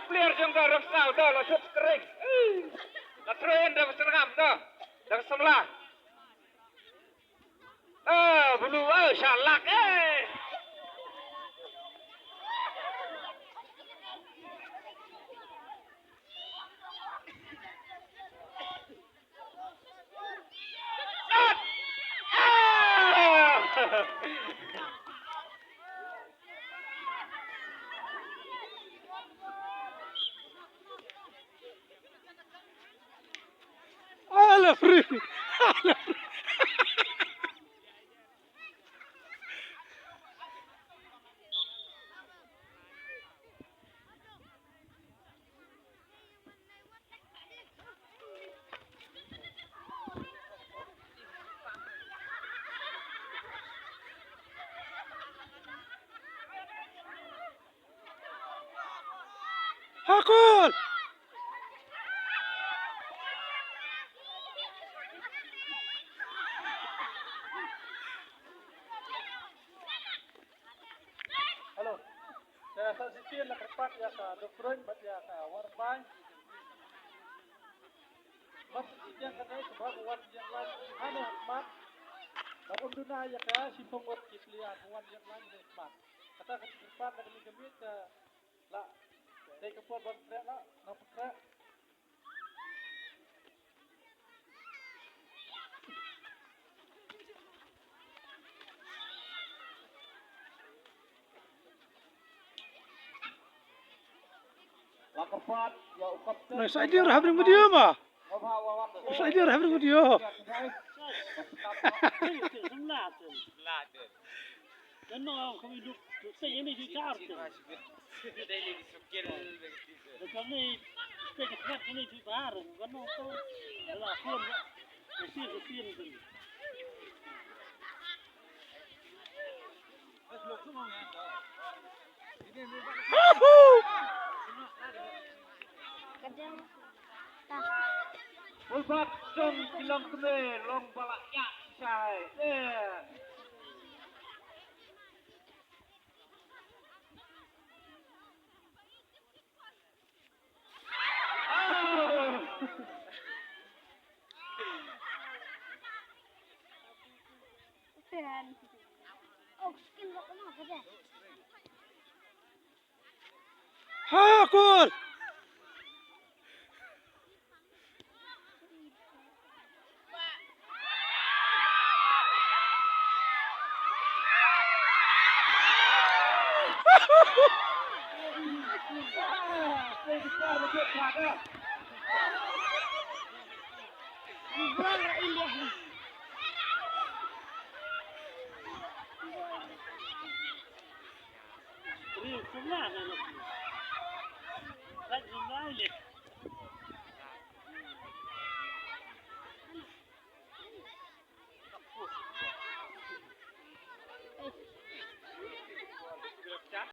player jong dah raksau dah lah shoot kering. Lah train dah serangam dah. Dah sebelah. Bulu syalak Ala free. Hakul. Halo, saya saksikan lah kerpat ya ka dokterin bat ya ka warban. Mas yang kanai sebab wan yang lain hano mat. Bakon duna ya ka simpong wat kislian wan yang lain ni mat. Kata kerpat nak ni kami ka la dai kapot ban krek la na krek. Lakepat ya ukap Nah, saya dia habis dia mah. Saya dia habis dia. Dan no kami duk saya ini di chart. Dan kami saya cepat ini di bar. Kan no to la pun mesti tu. Ulbat jong kilang kene long balak ya sai. Hakul. Rio sebelah kan. Lagi sebelah ni.